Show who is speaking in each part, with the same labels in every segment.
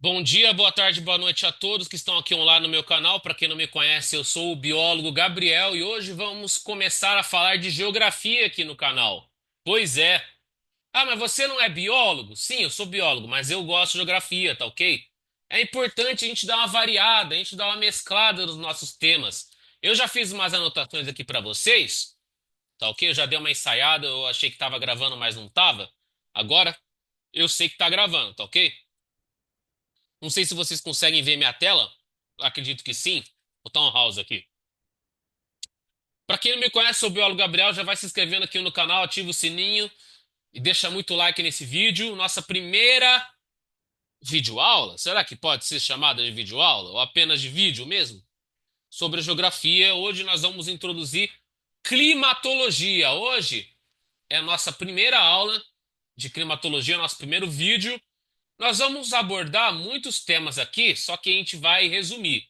Speaker 1: Bom dia, boa tarde, boa noite a todos que estão aqui online no meu canal. Para quem não me conhece, eu sou o biólogo Gabriel e hoje vamos começar a falar de geografia aqui no canal. Pois é. Ah, mas você não é biólogo? Sim, eu sou biólogo, mas eu gosto de geografia, tá ok? É importante a gente dar uma variada, a gente dar uma mesclada nos nossos temas. Eu já fiz umas anotações aqui para vocês, tá ok? Eu já dei uma ensaiada, eu achei que estava gravando, mas não estava. Agora eu sei que está gravando, tá ok? Não sei se vocês conseguem ver minha tela. Acredito que sim. Vou botar um house aqui. Para quem não me conhece, sou o biólogo Gabriel. Já vai se inscrevendo aqui no canal, ativa o sininho e deixa muito like nesse vídeo. Nossa primeira videoaula. Será que pode ser chamada de videoaula? Ou apenas de vídeo mesmo? Sobre geografia. Hoje nós vamos introduzir climatologia. Hoje é a nossa primeira aula de climatologia, nosso primeiro vídeo. Nós vamos abordar muitos temas aqui, só que a gente vai resumir.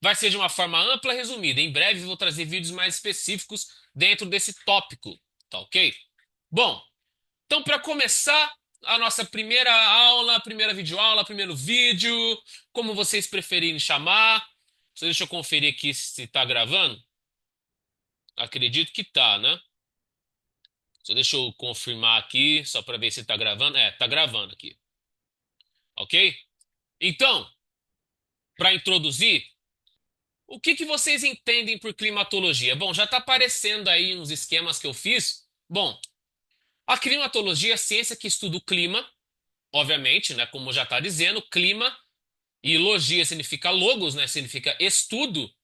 Speaker 1: Vai ser de uma forma ampla, resumida. Em breve vou trazer vídeos mais específicos dentro desse tópico, tá ok? Bom, então para começar a nossa primeira aula, primeira videoaula, primeiro vídeo, como vocês preferirem chamar. Só deixa eu conferir aqui se tá gravando. Acredito que tá, né? Só deixa eu confirmar aqui, só para ver se tá gravando. É, tá gravando aqui, ok? Então, para introduzir, o que que vocês entendem por climatologia? Bom, já está aparecendo aí nos esquemas que eu fiz. Bom, a climatologia é a ciência que estuda o clima, obviamente, né? Como já está dizendo, clima e logia significa logos, né? Significa estudo.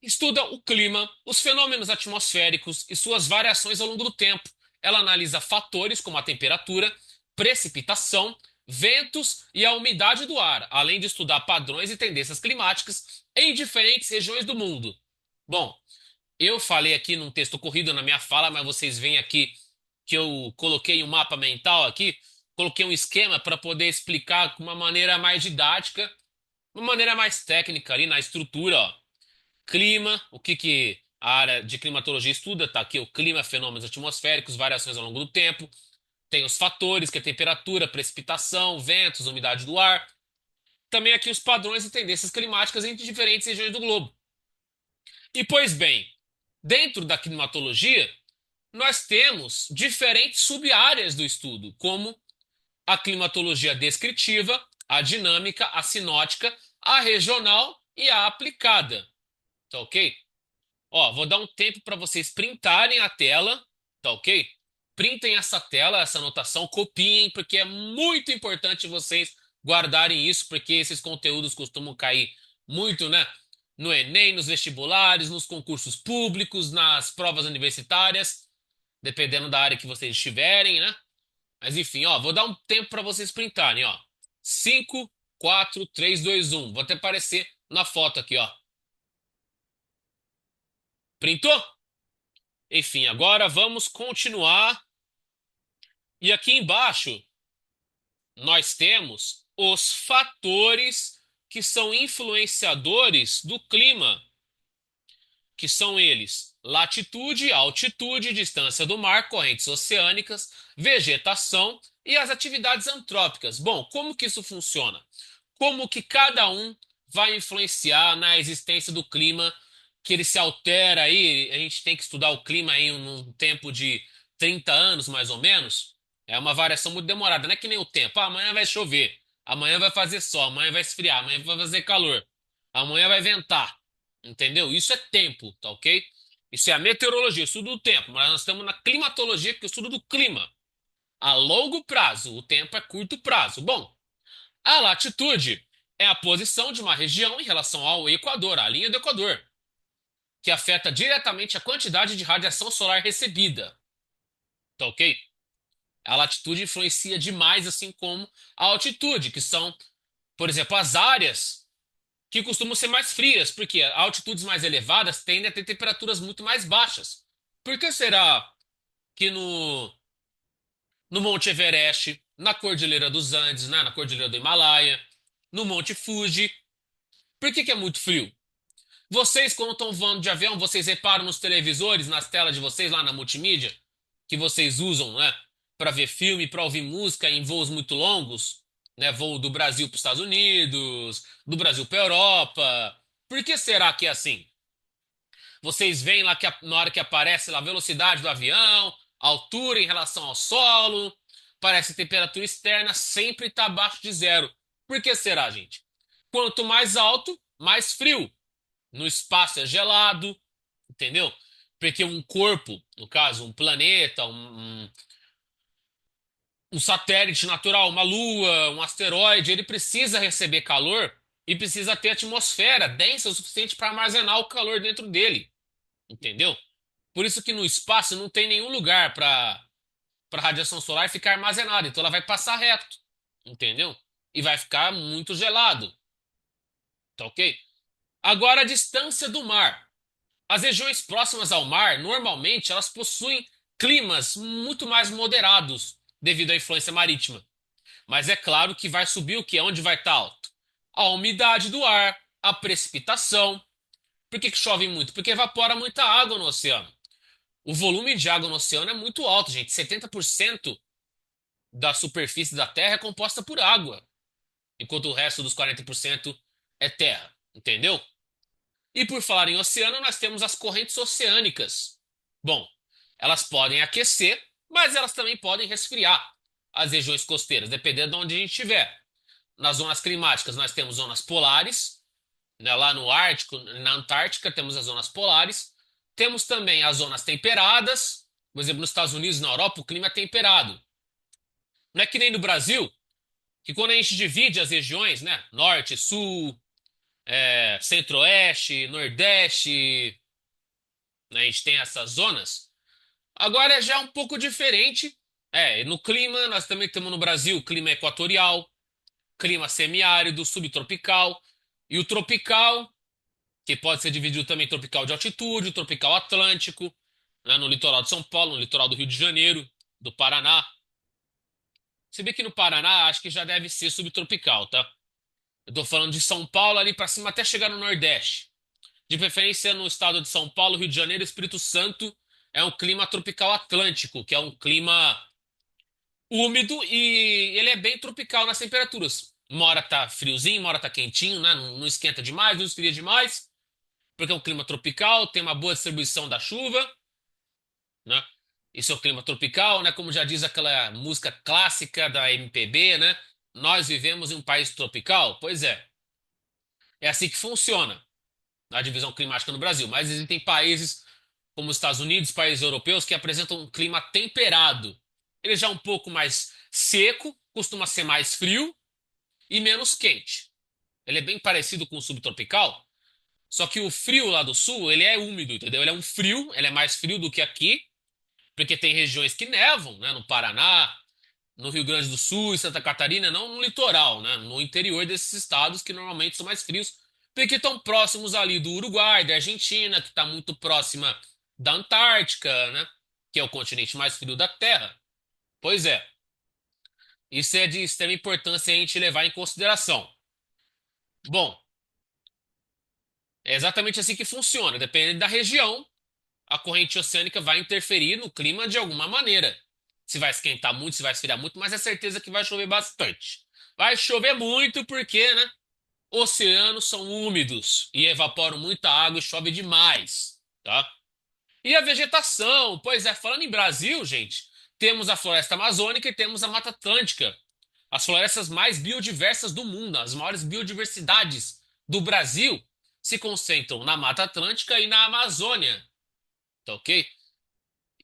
Speaker 1: Estuda o clima, os fenômenos atmosféricos e suas variações ao longo do tempo. Ela analisa fatores como a temperatura, precipitação, ventos e a umidade do ar, além de estudar padrões e tendências climáticas em diferentes regiões do mundo. Bom, eu falei aqui num texto corrido na minha fala, mas vocês veem aqui que eu coloquei um mapa mental aqui, coloquei um esquema para poder explicar com uma maneira mais didática, uma maneira mais técnica ali na estrutura, ó. Clima, o que que a área de climatologia estuda, tá aqui o clima, fenômenos atmosféricos, variações ao longo do tempo. Tem os fatores, que é temperatura, precipitação, ventos, umidade do ar. Também aqui os padrões e tendências climáticas entre diferentes regiões do globo. E pois bem, dentro da climatologia, nós temos diferentes sub-áreas do estudo, como a climatologia descritiva, a dinâmica, a sinótica, a regional e a aplicada. Tá ok? Ó, vou dar um tempo para vocês printarem a tela, tá ok? Printem essa tela, essa anotação, copiem, porque é muito importante vocês guardarem isso, porque esses conteúdos costumam cair muito, né? No Enem, nos vestibulares, nos concursos públicos, nas provas universitárias, dependendo da área que vocês estiverem, né? Mas enfim, ó, vou dar um tempo para vocês printarem, ó. 5, 4, 3, 2, 1. Vou até aparecer na foto aqui, ó. Printou? Enfim, agora vamos continuar. E aqui embaixo nós temos os fatores que são influenciadores do clima, que são eles: latitude, altitude, distância do mar, correntes oceânicas, vegetação e as atividades antrópicas. Bom, como que isso funciona? Como que cada um vai influenciar na existência do clima, que ele se altera aí, a gente tem que estudar o clima aí num tempo de 30 anos, mais ou menos. É uma variação muito demorada, não é que nem o tempo. Ah, amanhã vai chover, amanhã vai fazer sol, amanhã vai esfriar, amanhã vai fazer calor, amanhã vai ventar. Entendeu? Isso é tempo, tá ok? Isso é a meteorologia, estudo do tempo, mas nós estamos na climatologia, que é o estudo do clima. A longo prazo, o tempo é curto prazo. Bom, a latitude é a posição de uma região em relação ao Equador, à linha do Equador, que afeta diretamente a quantidade de radiação solar recebida. Tá ok? A latitude influencia demais, assim como a altitude, que são, por exemplo, as áreas que costumam ser mais frias, porque altitudes mais elevadas tendem a ter temperaturas muito mais baixas. Por que será que no Monte Everest, na Cordilheira dos Andes, né, na Cordilheira do Himalaia, no Monte Fuji, por que que é muito frio? Vocês, quando estão voando de avião, vocês reparam nos televisores, nas telas de vocês, lá na multimídia, que vocês usam, né, para ver filme, para ouvir música em voos muito longos? né? Voo do Brasil para os Estados Unidos, do Brasil para a Europa. Por que será que é assim? Vocês veem lá que na hora que aparece lá a velocidade do avião, a altura em relação ao solo, parece que a temperatura externa sempre está abaixo de zero. Por que será, gente? Quanto mais alto, mais frio. No espaço é gelado, entendeu? Porque um corpo, no caso, um planeta, um satélite natural, uma lua, um asteroide, ele precisa receber calor e precisa ter atmosfera densa o suficiente para armazenar o calor dentro dele, entendeu? Por isso que no espaço não tem nenhum lugar para radiação solar ficar armazenada, então ela vai passar reto, entendeu? E vai ficar muito gelado, tá ok? Agora a distância do mar. As regiões próximas ao mar, normalmente, elas possuem climas muito mais moderados devido à influência marítima. Mas é claro que vai subir o que? Onde vai estar alto? A umidade do ar, a precipitação. Por que chove muito? Porque evapora muita água no oceano. O volume de água no oceano é muito alto, gente. 70% da superfície da Terra é composta por água, enquanto o resto dos 40% é terra. Entendeu? E por falar em oceano, nós temos as correntes oceânicas. Bom, elas podem aquecer, mas elas também podem resfriar as regiões costeiras, dependendo de onde a gente estiver. Nas zonas climáticas, nós temos zonas polares, né, lá no Ártico, na Antártica, temos as zonas polares. Temos também as zonas temperadas. Por exemplo, nos Estados Unidos e na Europa, o clima é temperado. Não é que nem no Brasil, que quando a gente divide as regiões, né, norte, sul, centro-oeste, nordeste, né, a gente tem essas zonas. Agora já é um pouco diferente. No clima, nós também temos no Brasil clima equatorial, clima semiárido, subtropical e o tropical, que pode ser dividido também em tropical de altitude, o tropical atlântico, né, no litoral de São Paulo, no litoral do Rio de Janeiro, do Paraná. Se bem que no Paraná acho que já deve ser subtropical, tá? Eu tô falando de São Paulo ali pra cima até chegar no Nordeste. De preferência no estado de São Paulo, Rio de Janeiro e Espírito Santo, é um clima tropical atlântico, que é um clima úmido e ele é bem tropical nas temperaturas. Uma hora tá friozinho, uma hora tá quentinho, né? Não esquenta demais, não esfria demais, porque é um clima tropical, tem uma boa distribuição da chuva, né? Isso é o clima tropical, né? Como já diz aquela música clássica da MPB, né? Nós vivemos em um país tropical? Pois é. É assim que funciona a divisão climática no Brasil. Mas existem países como os Estados Unidos, países europeus, que apresentam um clima temperado. Ele já é um pouco mais seco, costuma ser mais frio e menos quente. Ele é bem parecido com o subtropical, só que o frio lá do sul, ele é úmido, entendeu? Ele é um frio, ele é mais frio do que aqui, porque tem regiões que nevam, né? No Paraná, no Rio Grande do Sul e Santa Catarina, não no litoral, né? No interior desses estados que normalmente são mais frios, porque estão próximos ali do Uruguai, da Argentina, que está muito próxima da Antártica, né? Que é o continente mais frio da Terra. Pois é, isso é de extrema importância a gente levar em consideração. Bom, é exatamente assim que funciona. Dependendo da região, a corrente oceânica vai interferir no clima de alguma maneira. Se vai esquentar muito, se vai esfriar muito, mas é certeza que vai chover bastante. Vai chover muito porque, né? Oceanos são úmidos e evaporam muita água e chove demais, tá? E a vegetação, pois é, falando em Brasil, gente, temos a floresta amazônica e temos a Mata Atlântica, as florestas mais biodiversas do mundo, as maiores biodiversidades do Brasil se concentram na Mata Atlântica e na Amazônia, tá ok?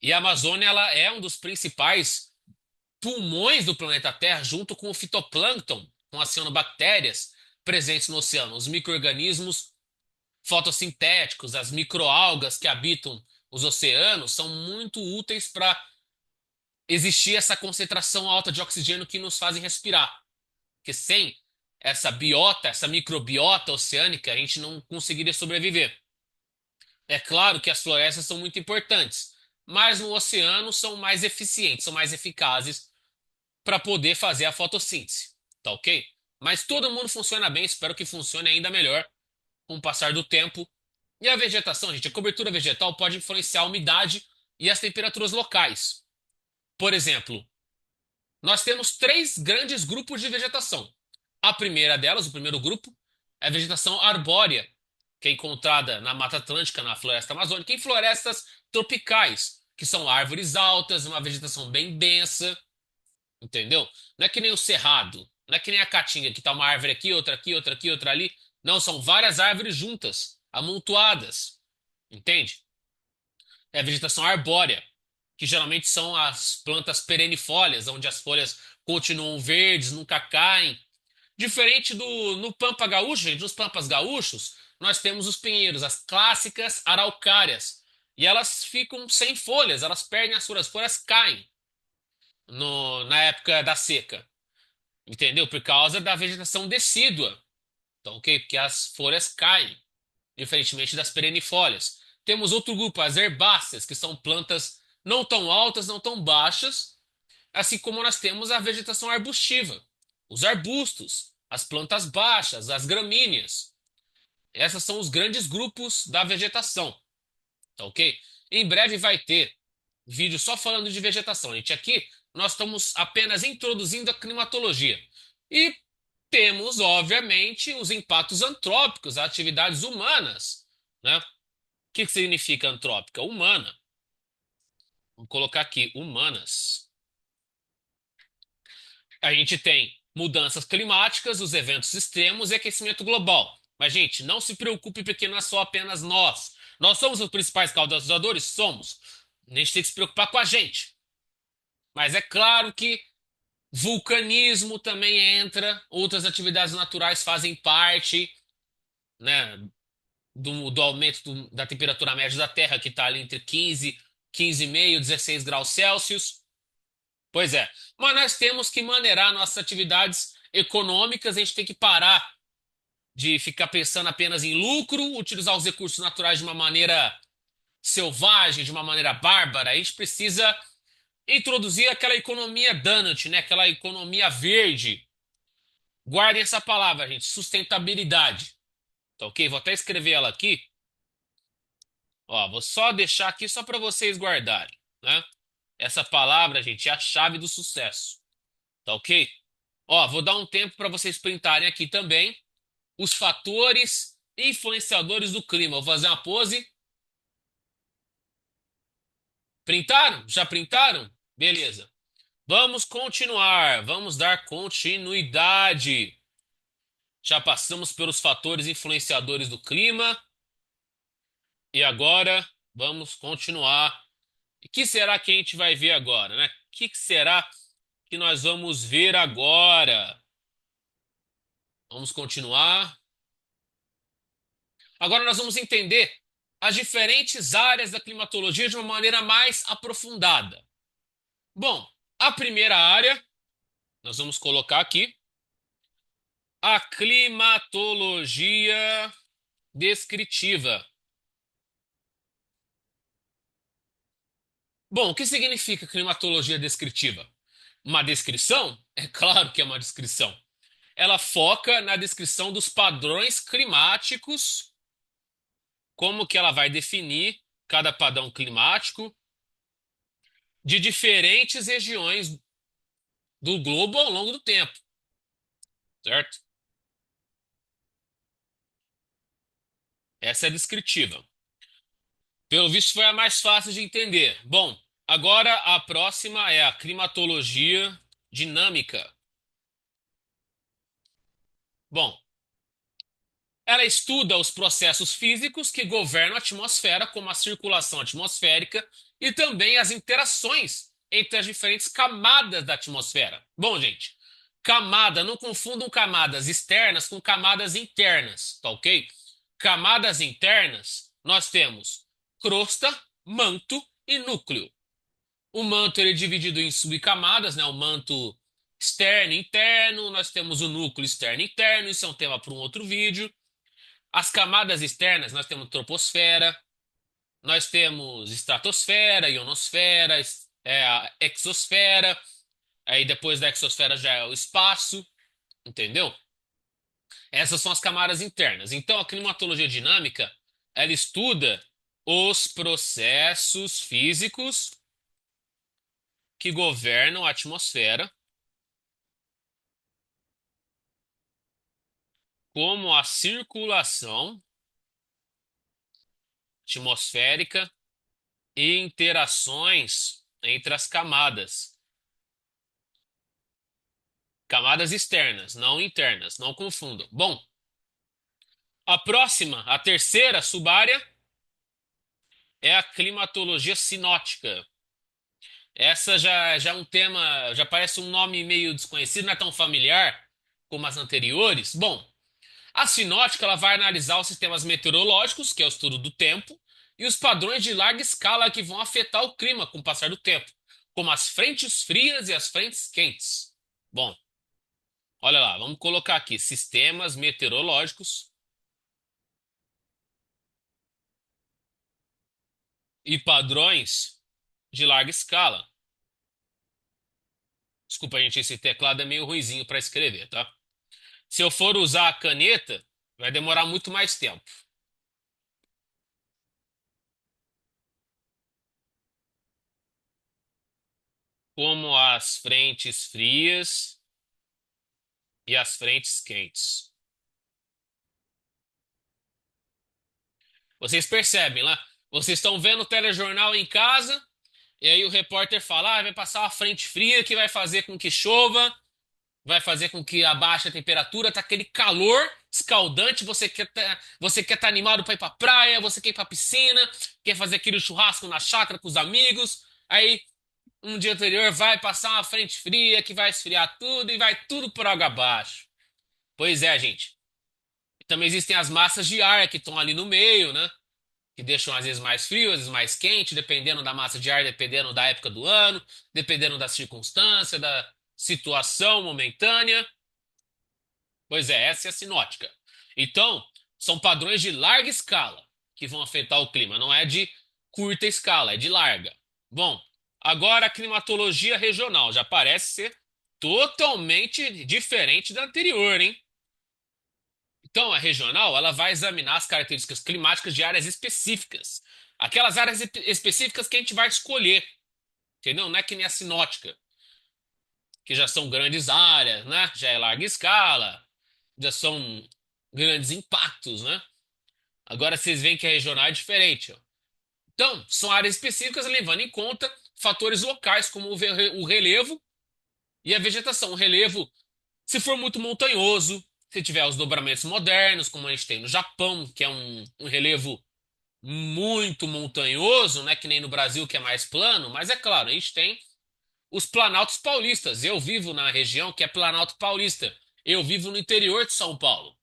Speaker 1: E a Amazônia ela é um dos principais pulmões do planeta Terra, junto com o fitoplâncton, com as cianobactérias presentes no oceano, os micro-organismos fotossintéticos, as microalgas que habitam os oceanos, são muito úteis para existir essa concentração alta de oxigênio que nos fazem respirar. Porque sem essa biota, essa microbiota oceânica, a gente não conseguiria sobreviver. É claro que as florestas são muito importantes, mas no oceano são mais eficientes, são mais eficazes para poder fazer a fotossíntese, tá ok? Mas todo mundo funciona bem, espero que funcione ainda melhor com o passar do tempo. E a vegetação, gente, a cobertura vegetal pode influenciar a umidade e as temperaturas locais. Por exemplo, Nós temos três grandes grupos de vegetação. A primeira delas, o primeiro grupo, é a vegetação arbórea, que é encontrada na Mata Atlântica, na floresta amazônica, e em florestas tropicais, que são árvores altas, uma vegetação bem densa, entendeu? Não é que nem o cerrado, não é que nem a caatinga, que tá uma árvore aqui, outra aqui, outra aqui, outra ali. Não, são várias árvores juntas, amontoadas, entende? É a vegetação arbórea, que geralmente são as plantas perennifólias, onde as folhas continuam verdes, nunca caem. Diferente do no Pampa Gaúcho, gente, nos Pampas Gaúchos, nós temos os pinheiros, as clássicas araucárias. E elas ficam sem folhas, elas perdem as folhas, as folhas caem na época da seca. Entendeu? Por causa da vegetação decídua. Então, ok? Porque as folhas caem, diferentemente das perennifólias. Temos outro grupo, as herbáceas, que são plantas não tão altas, não tão baixas, assim como nós temos a vegetação arbustiva, os arbustos, as plantas baixas, as gramíneas. Esses são os grandes grupos da vegetação, tá ok? Em breve vai ter vídeo só falando de vegetação. Gente, aqui nós estamos apenas introduzindo a climatologia. E temos, obviamente, os impactos antrópicos, as atividades humanas, né? O que significa antrópica? Humana. Vamos colocar aqui, humanas. A gente tem mudanças climáticas, os eventos extremos e aquecimento global. Mas, gente, não se preocupe porque não é só apenas nós. Nós somos os principais causadores? Somos. A gente tem que se preocupar com a gente. Mas é claro que vulcanismo também entra, outras atividades naturais fazem parte, né, do aumento da temperatura média da Terra, que está ali entre 15,5 16 graus Celsius. Pois é. Mas nós temos que maneirar nossas atividades econômicas, a gente tem que parar de ficar pensando apenas em lucro, utilizar os recursos naturais de uma maneira selvagem, de uma maneira bárbara. A gente precisa introduzir aquela economia donut, né? Aquela economia verde. Guardem essa palavra, gente, sustentabilidade. Tá ok? Vou até escrever ela aqui. Ó, vou só deixar aqui só para vocês guardarem, né? Essa palavra, gente, é a chave do sucesso. Tá ok? Ó, vou dar um tempo para vocês printarem aqui também os fatores influenciadores do clima. Vou fazer uma pose. Printaram? Já printaram? Beleza. Vamos continuar. Vamos dar continuidade. Já passamos pelos fatores influenciadores do clima e agora vamos continuar. E o que será que a gente vai ver agora, né? O que será que nós vamos ver agora? Vamos continuar. Agora nós vamos entender as diferentes áreas da climatologia de uma maneira mais aprofundada. Bom, a primeira área, nós vamos colocar aqui, a climatologia descritiva. Bom, o que significa climatologia descritiva? Uma descrição? É claro que é uma descrição. Ela foca na descrição dos padrões climáticos, como que ela vai definir cada padrão climático de diferentes regiões do globo ao longo do tempo, certo? Essa é a descritiva. Pelo visto foi a mais fácil de entender. Bom, agora a próxima é a climatologia dinâmica. Bom, ela estuda os processos físicos que governam a atmosfera, como a circulação atmosférica e também as interações entre as diferentes camadas da atmosfera. Bom, gente, camada, não confundam camadas externas com camadas internas, tá ok? Camadas internas, nós temos crosta, manto e núcleo. O manto ele é dividido em subcamadas, né? O manto externo e interno, nós temos o núcleo externo e interno, isso é um tema para um outro vídeo. As camadas externas, nós temos troposfera, nós temos estratosfera, ionosfera, a exosfera, aí depois da exosfera já é o espaço, entendeu? Essas são as camadas internas. Então, a climatologia dinâmica, ela estuda os processos físicos que governam a atmosfera como a circulação atmosférica e interações entre as camadas. Camadas externas, não internas, não confundam. Bom, a próxima, a terceira subárea, é a climatologia sinótica. Essa já é um tema, já parece um nome meio desconhecido, não é tão familiar como as anteriores. Bom, a sinótica ela vai analisar os sistemas meteorológicos, que é o estudo do tempo, e os padrões de larga escala que vão afetar o clima com o passar do tempo, como as frentes frias e as frentes quentes. Bom, olha lá, vamos colocar aqui sistemas meteorológicos e padrões de larga escala. Desculpa, gente, esse teclado é meio ruizinho para escrever, tá? Se eu for usar a caneta, vai demorar muito mais tempo. Como as frentes frias e as frentes quentes. Vocês percebem lá? Vocês estão vendo o telejornal em casa, e aí o repórter fala: vai passar uma frente fria que vai fazer com que chova, vai fazer com que abaixe a temperatura, tá aquele calor escaldante, você quer estar animado para ir para praia, você quer ir para piscina, quer fazer aquele churrasco na chácara com os amigos. Aí um dia anterior vai passar uma frente fria que vai esfriar tudo e vai tudo por água abaixo. Pois é, gente. Também existem as massas de ar que estão ali no meio, né? Que deixam às vezes mais frio, às vezes mais quente, dependendo da massa de ar, dependendo da época do ano, dependendo da circunstância, da situação momentânea. Pois é, essa é a sinótica. Então, são padrões de larga escala que vão afetar o clima, não é de curta escala, é de larga. Bom, agora a climatologia regional já parece ser totalmente diferente da anterior, hein? Então, a regional, ela vai examinar as características climáticas de áreas específicas. Aquelas áreas específicas que a gente vai escolher, entendeu? Não é que nem a sinótica, que já são grandes áreas, né? Já é larga escala, já são grandes impactos, né? Agora vocês veem que a regional é diferente, ó. Então, são áreas específicas levando em conta fatores locais, como o relevo e a vegetação. O relevo, se for muito montanhoso, se tiver os dobramentos modernos, como a gente tem no Japão, que é um relevo muito montanhoso, né? Que nem no Brasil, que é mais plano, mas é claro, a gente tem os planaltos paulistas. Eu vivo na região que é Planalto Paulista. Eu vivo no interior de São Paulo.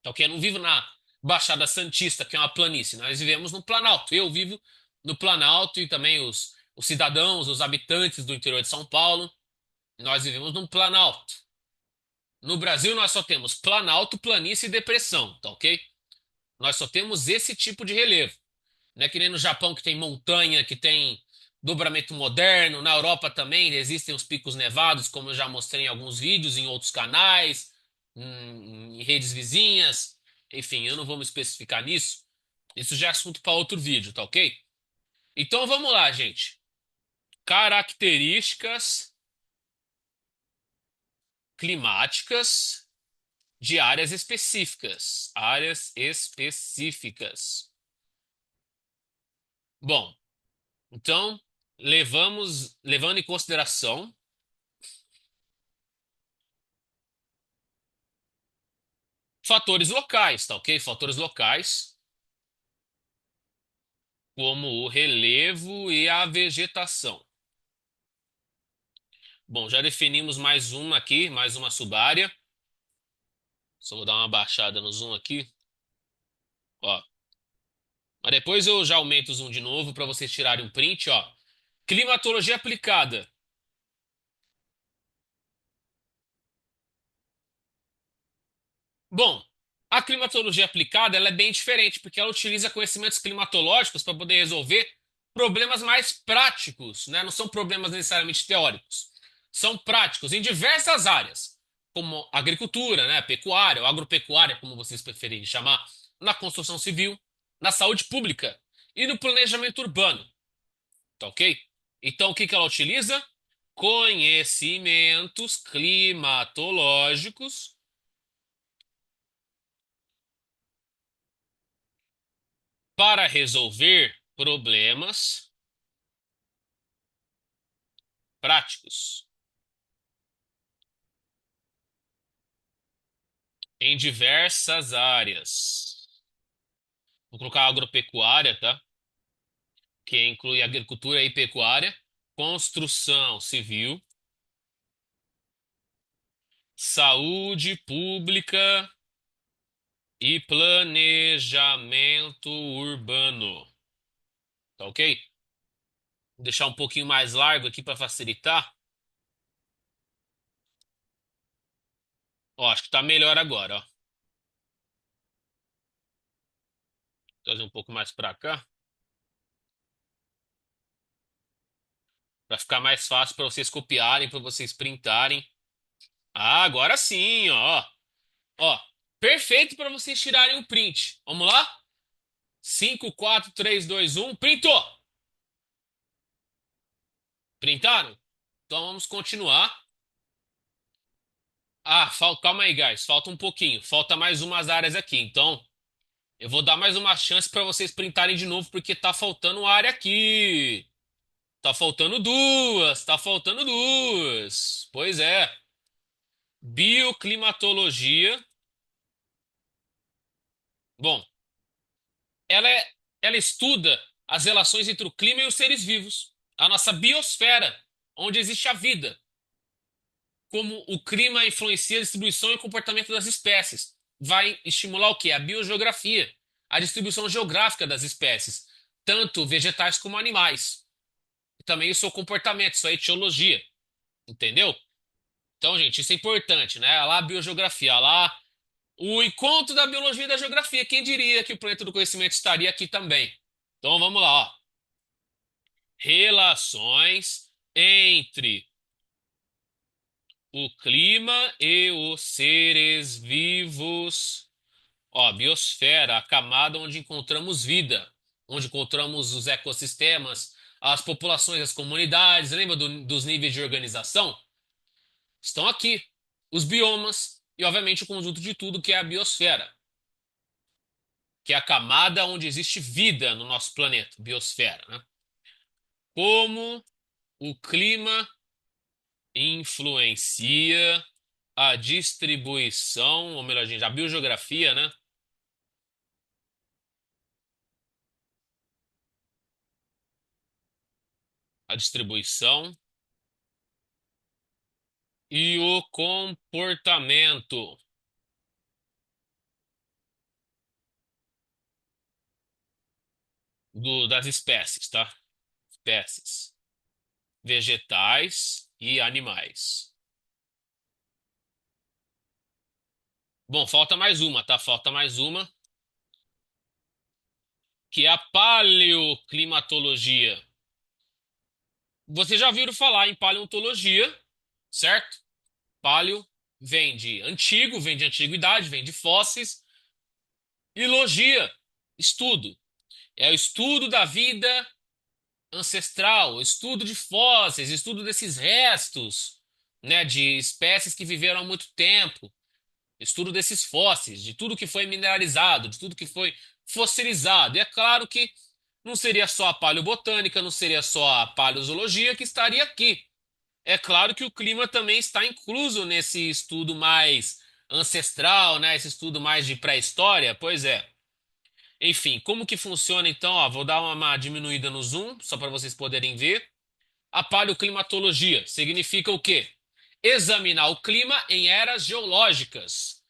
Speaker 1: Então, que eu não vivo na Baixada Santista, que é uma planície. Nós vivemos no Planalto. Eu vivo no Planalto e também os cidadãos, os habitantes do interior de São Paulo, nós vivemos no Planalto. No Brasil, nós só temos Planalto, planície e depressão, tá ok? Nós só temos esse tipo de relevo. Não é que nem no Japão que tem montanha, que tem dobramento moderno. Na Europa também existem os picos nevados, como eu já mostrei em alguns vídeos, em outros canais, em redes vizinhas. Enfim, eu não vou me especificar nisso. Isso já é assunto para outro vídeo, tá ok? Então vamos lá, gente. Características climáticas de áreas específicas. Áreas específicas. Bom, então levando em consideração fatores locais, tá ok? Fatores locais, como o relevo e a vegetação. Bom, já definimos mais uma aqui, mais uma subárea. Só vou dar uma baixada no zoom aqui. Ó. Mas depois eu já aumento o zoom de novo para vocês tirarem um print, ó. Climatologia aplicada. Bom, a climatologia aplicada ela é bem diferente, porque ela utiliza conhecimentos climatológicos para poder resolver problemas mais práticos, né? Não são problemas necessariamente teóricos. São práticos em diversas áreas, como agricultura, né? Pecuária, ou agropecuária, como vocês preferirem chamar, na construção civil, na saúde pública e no planejamento urbano, tá ok? Então, o que que ela utiliza? Conhecimentos climatológicos para resolver problemas práticos em diversas áreas. Vou colocar agropecuária, tá? Que inclui agricultura e pecuária, construção civil, saúde pública e planejamento urbano. Tá ok? Vou deixar um pouquinho mais largo aqui para facilitar. Ó, acho que tá melhor agora, ó. Vou trazer um pouco mais para cá, para ficar mais fácil para vocês copiarem, para vocês printarem. Ah, agora sim, ó. Ó, perfeito para vocês tirarem o print. Vamos lá? 5, 4, 3, 2, 1. Printou! Printaram? Então vamos continuar. Ah, calma aí, guys. Falta um pouquinho. Falta mais umas áreas aqui. Então, eu vou dar mais uma chance para vocês printarem de novo, porque tá faltando área aqui. Tá faltando duas. Tá faltando duas. Pois é. Bioclimatologia. Bom, ela é, ela estuda as relações entre o clima e os seres vivos. A nossa biosfera, onde existe a vida. Como o clima influencia a distribuição e comportamento das espécies. Vai estimular o quê? A biogeografia, a distribuição geográfica das espécies, tanto vegetais como animais. E também o seu comportamento, sua etiologia. Entendeu? Então, gente, isso é importante, né? Lá a biogeografia, lá o encontro da biologia e da geografia. Quem diria que o planeta do conhecimento estaria aqui também? Então, vamos lá, ó. Relações entre o clima e os seres vivos. Ó, biosfera, a camada onde encontramos vida, onde encontramos os ecossistemas, as populações, as comunidades. Lembra dos níveis de organização? Estão aqui. Os biomas e, obviamente, o conjunto de tudo que é a biosfera, que é a camada onde existe vida no nosso planeta, biosfera, né? Como o clima influencia a distribuição, ou melhor, gente, a biogeografia, né? A distribuição e o comportamento das espécies, tá? Espécies vegetais e animais. Bom, falta mais uma, tá? Falta mais uma, que é a paleoclimatologia. Vocês já viram falar em paleontologia, certo? Paleo vem de antiguidade, vem de fósseis. E logia, estudo. É o estudo da vida ancestral, estudo de fósseis, estudo desses restos, né, de espécies que viveram há muito tempo, estudo desses fósseis, de tudo que foi mineralizado, de tudo que foi fossilizado. E é claro que não seria só a paleobotânica, não seria só a paleozoologia que estaria aqui. É claro que o clima também está incluso nesse estudo mais ancestral, né, esse estudo mais de pré-história. Pois é. Enfim, como que funciona então? Ó, vou dar uma diminuída no zoom, só para vocês poderem ver. A paleoclimatologia significa o quê? Examinar o clima em eras geológicas,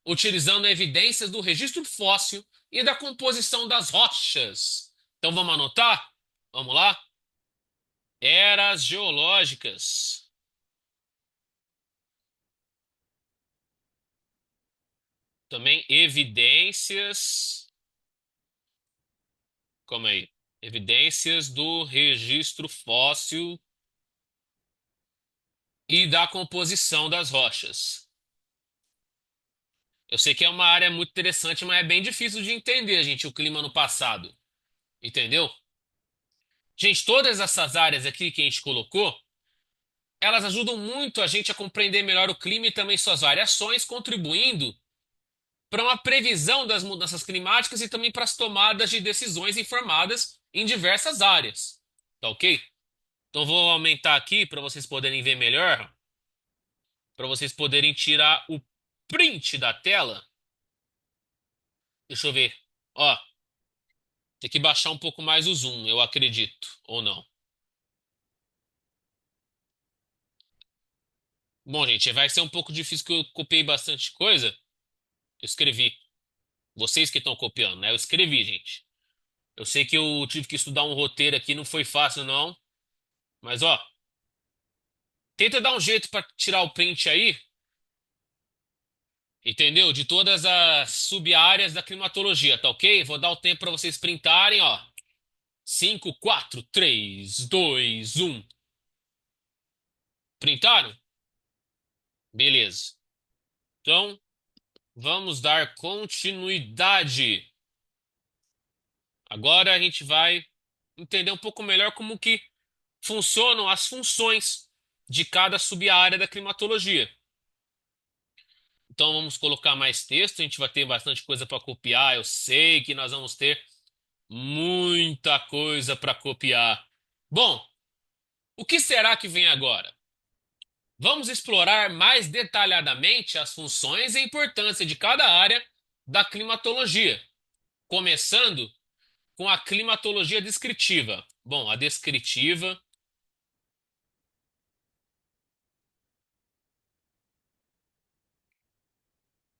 Speaker 1: utilizando evidências do registro fóssil e da composição das rochas. Então vamos anotar? Vamos lá? Eras geológicas. Também evidências. Como aí? Evidências do registro fóssil e da composição das rochas. Eu sei que é uma área muito interessante, mas é bem difícil de entender, gente, o clima no passado. Entendeu? Gente, todas essas áreas aqui que a gente colocou, elas ajudam muito a gente a compreender melhor o clima e também suas variações, contribuindo para uma previsão das mudanças climáticas e também para as tomadas de decisões informadas em diversas áreas. Tá ok? Então vou aumentar aqui para vocês poderem ver melhor, para vocês poderem tirar o print da tela. Deixa eu ver. Ó, tem que baixar um pouco mais o zoom, eu acredito, ou não. Bom, gente, vai ser um pouco difícil que eu copiei bastante coisa. Eu escrevi. Vocês que estão copiando, né? Eu escrevi, gente. Eu sei que eu tive que estudar um roteiro aqui, não foi fácil, não. Mas, ó, tenta dar um jeito para tirar o print aí, entendeu? De todas as sub-áreas da climatologia, tá ok? Vou dar o tempo para vocês printarem, ó. 5, 4, 3, 2, 1. Printaram? Beleza. Então, vamos dar continuidade. Agora a gente vai entender um pouco melhor como que funcionam as funções de cada sub-área da climatologia. Então vamos colocar mais texto, a gente vai ter bastante coisa para copiar. Eu sei que nós vamos ter muita coisa para copiar. Bom, o que será que vem agora? Vamos explorar mais detalhadamente as funções e a importância de cada área da climatologia, começando com a climatologia descritiva. Bom, a descritiva.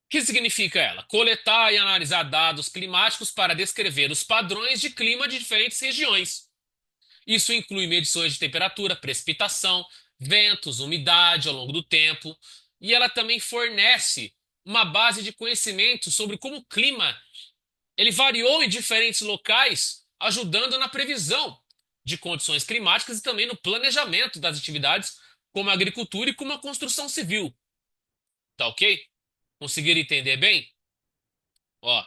Speaker 1: O que significa ela? Coletar e analisar dados climáticos para descrever os padrões de clima de diferentes regiões. Isso inclui medições de temperatura, precipitação, ventos, umidade ao longo do tempo, e ela também fornece uma base de conhecimento sobre como o clima ele variou em diferentes locais, ajudando na previsão de condições climáticas e também no planejamento das atividades como a agricultura e como a construção civil. Tá ok? Conseguiram entender bem? Ó,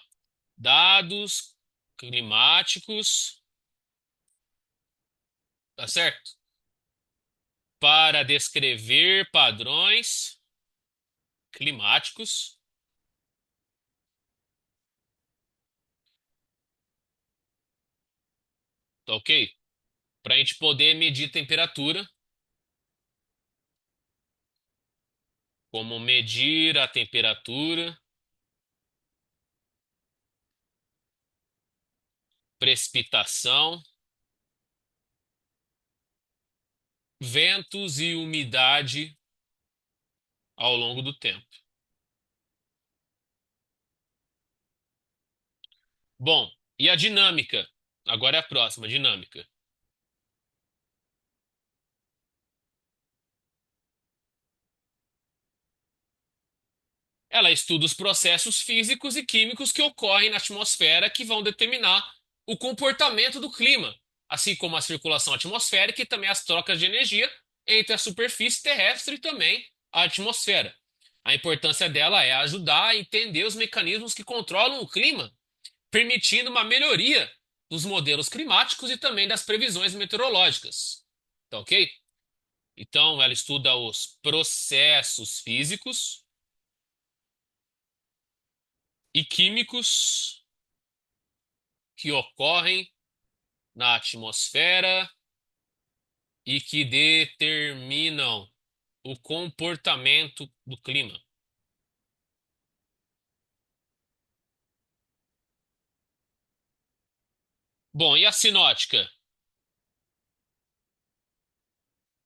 Speaker 1: dados climáticos, tá certo? Para descrever padrões climáticos, tá ok? Para a gente poder medir temperatura, como medir a temperatura, precipitação, ventos e umidade ao longo do tempo. Bom, e a dinâmica? Agora é a próxima, dinâmica. Ela estuda os processos físicos e químicos que ocorrem na atmosfera que vão determinar o comportamento do clima, assim como a circulação atmosférica e também as trocas de energia entre a superfície terrestre e também a atmosfera. A importância dela é ajudar a entender os mecanismos que controlam o clima, permitindo uma melhoria dos modelos climáticos e também das previsões meteorológicas. Tá ok? Então, ela estuda os processos físicos e químicos que ocorrem na atmosfera e que determinam o comportamento do clima. Bom, e a sinótica?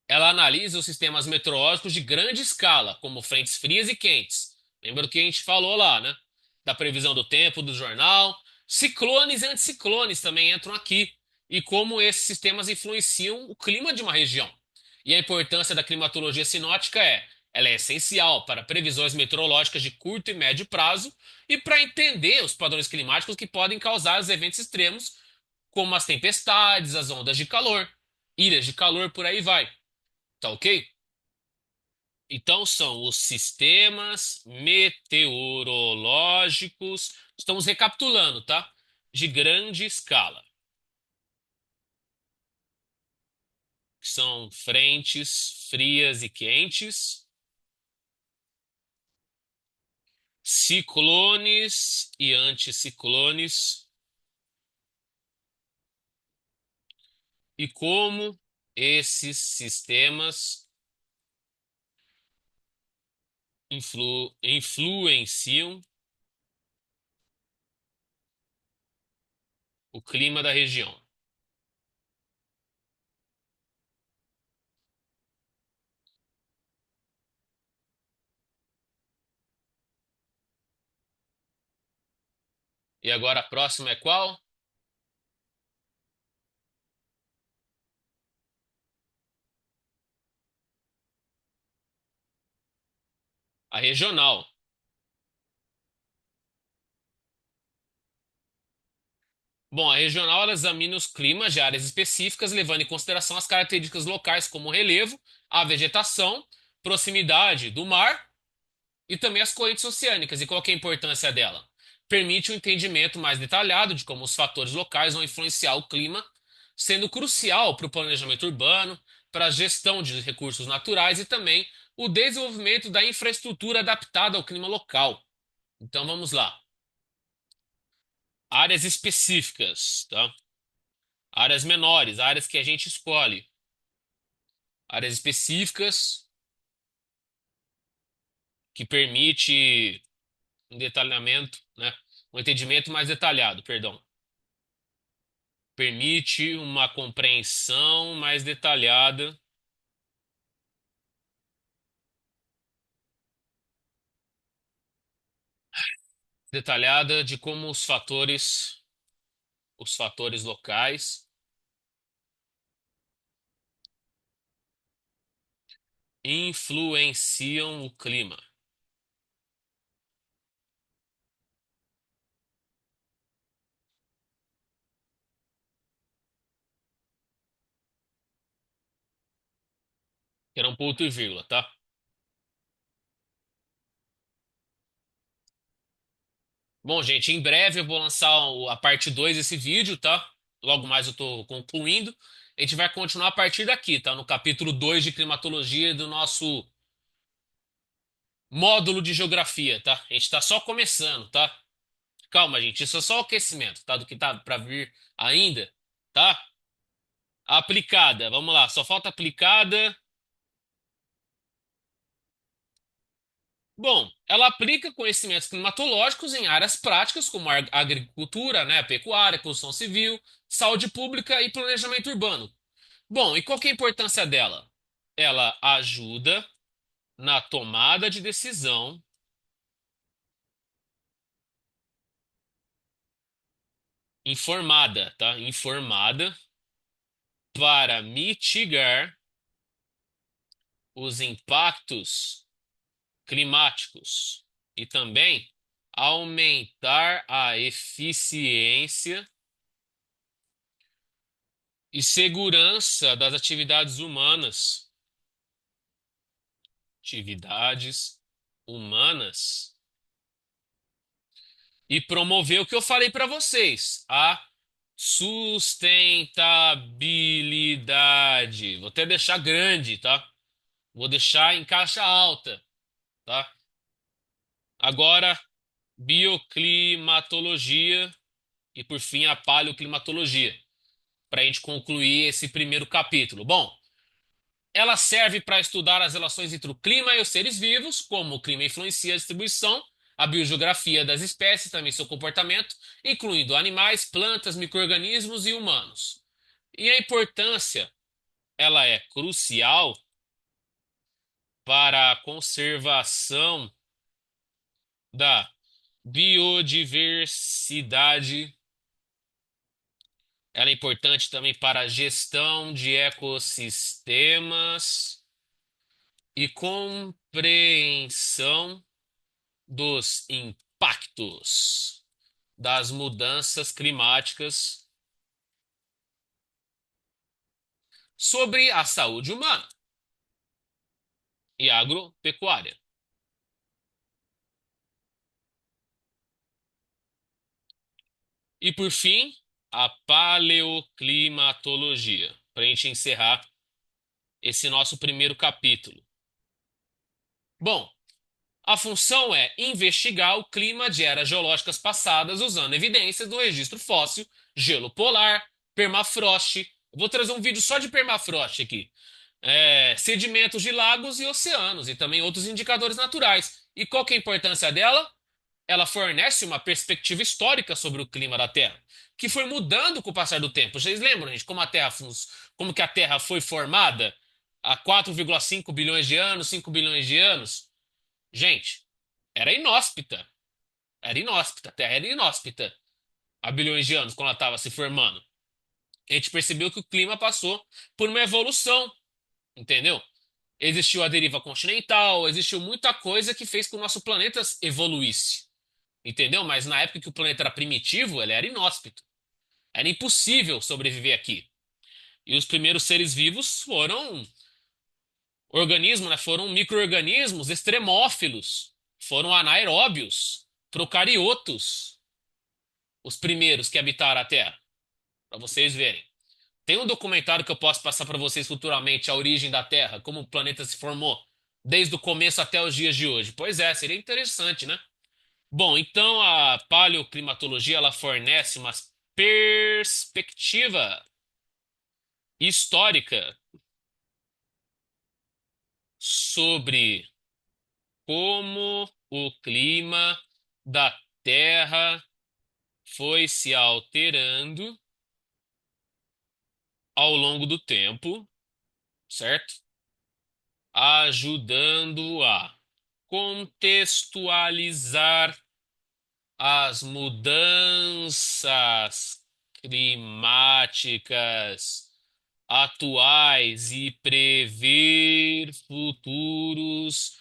Speaker 1: Ela analisa os sistemas meteorológicos de grande escala, como frentes frias e quentes. Lembra do que a gente falou lá, né? Da previsão do tempo, do jornal. Ciclones e anticiclones também entram aqui. E como esses sistemas influenciam o clima de uma região. E a importância da climatologia sinótica ela é essencial para previsões meteorológicas de curto e médio prazo e para entender os padrões climáticos que podem causar os eventos extremos, como as tempestades, as ondas de calor, ilhas de calor, por aí vai. Tá ok? Então são os sistemas meteorológicos. Estamos recapitulando, tá? De grande escala. Que são frentes frias e quentes, ciclones e anticiclones e como esses sistemas influenciam o clima da região. E agora a próxima é qual? A regional. Bom, a regional ela examina os climas de áreas específicas, levando em consideração as características locais, como o relevo, a vegetação, proximidade do mar e também as correntes oceânicas. E qual que é a importância dela? Permite um entendimento mais detalhado de como os fatores locais vão influenciar o clima, sendo crucial para o planejamento urbano, para a gestão de recursos naturais e também o desenvolvimento da infraestrutura adaptada ao clima local. Então vamos lá. Áreas específicas, tá? Áreas menores, áreas que a gente escolhe. Áreas específicas que permite um detalhamento, né? Um entendimento mais detalhado, perdão. Permite uma compreensão mais detalhada de como os fatores locais influenciam o clima. Que era um ponto e vírgula, tá? Bom, gente, em breve eu vou lançar a parte 2 desse vídeo, tá? Logo mais eu tô concluindo. A gente vai continuar a partir daqui, tá? No capítulo 2 de climatologia do nosso módulo de geografia, tá? A gente tá só começando, tá? Calma, gente, isso é só o aquecimento, tá? Do que tá para vir ainda, tá? Aplicada, vamos lá, só falta aplicada. Bom, ela aplica conhecimentos climatológicos em áreas práticas como a agricultura, né, pecuária, construção civil, saúde pública e planejamento urbano. Bom, e qual que é a importância dela? Ela ajuda na tomada de decisão informada, tá? Informada para mitigar os impactos climáticos e também aumentar a eficiência e segurança das atividades humanas e promover o que eu falei para vocês, a sustentabilidade. Vou até deixar grande, tá? Vou deixar em caixa alta, tá? Agora, bioclimatologia e por fim a paleoclimatologia, para a gente concluir esse primeiro capítulo. Bom, ela serve para estudar as relações entre o clima e os seres vivos, como o clima influencia a distribuição, a biogeografia das espécies, também seu comportamento, incluindo animais, plantas, micro-organismos e humanos. E a importância, ela é crucial para a conservação da biodiversidade. Ela é importante também para a gestão de ecossistemas e compreensão dos impactos das mudanças climáticas sobre a saúde humana e agropecuária. E por fim, a paleoclimatologia, para a gente encerrar esse nosso primeiro capítulo. Bom, A função é investigar o clima de eras geológicas passadas usando evidências do registro fóssil, gelo polar, permafrost. Eu vou trazer um vídeo só de permafrost aqui. Sedimentos de lagos e oceanos e também outros indicadores naturais. E qual que é a importância dela? Ela fornece uma perspectiva histórica sobre o clima da Terra, que foi mudando com o passar do tempo. Vocês lembram, gente, como que a Terra foi formada há 4,5 bilhões de anos, 5 bilhões de anos? Gente, era inóspita. Era inóspita. A Terra era inóspita há bilhões de anos, quando ela estava se formando. A gente percebeu que o clima passou por uma evolução, entendeu? Existiu a deriva continental, existiu muita coisa que fez com que o nosso planeta evoluísse, entendeu? Mas na época que o planeta era primitivo, ele era inóspito. Era impossível sobreviver aqui. E os primeiros seres vivos foram organismos, né? Foram micro-organismos extremófilos, foram anaeróbios, procariotos, os primeiros que habitaram a Terra, para vocês verem. Tem um documentário que eu posso passar para vocês futuramente, A Origem da Terra, como o planeta se formou, desde o começo até os dias de hoje. Pois é, seria interessante, né? Bom, então a paleoclimatologia ela fornece uma perspectiva histórica sobre como o clima da Terra foi se alterando ao longo do tempo, certo? Ajudando a contextualizar as mudanças climáticas atuais e prever futuros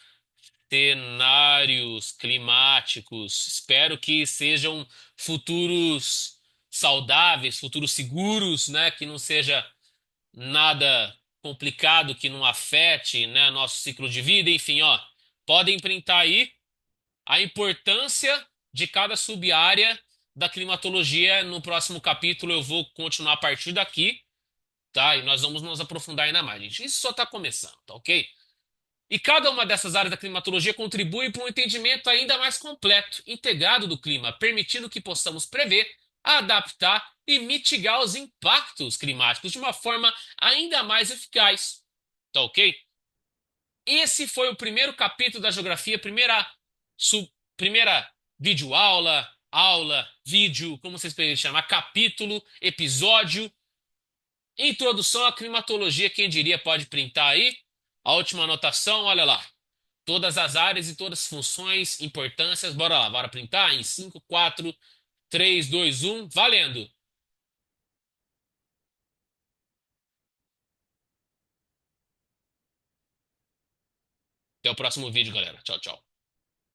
Speaker 1: cenários climáticos. Espero que sejam futuros saudáveis, futuros seguros, né? Que não seja nada complicado, que não afete, né, nosso ciclo de vida. Enfim, ó, podem printar aí a importância de cada sub-área da climatologia. No próximo capítulo eu vou continuar a partir daqui, tá? E nós vamos nos aprofundar ainda mais, gente. Isso só está começando, tá ok? E cada uma dessas áreas da climatologia contribui para um entendimento ainda mais completo, integrado do clima, permitindo que possamos prever, adaptar e mitigar os impactos climáticos de uma forma ainda mais eficaz. Tá ok? Esse foi o primeiro capítulo da geografia, primeira videoaula, aula, vídeo, como vocês preferem chamar, capítulo, episódio, introdução à climatologia. Quem diria pode printar aí. A última anotação, olha lá. Todas as áreas e todas as funções, importâncias. Bora lá, bora printar em 5, 4, 3, 2, 1, valendo! Até o próximo vídeo, galera. Tchau, tchau.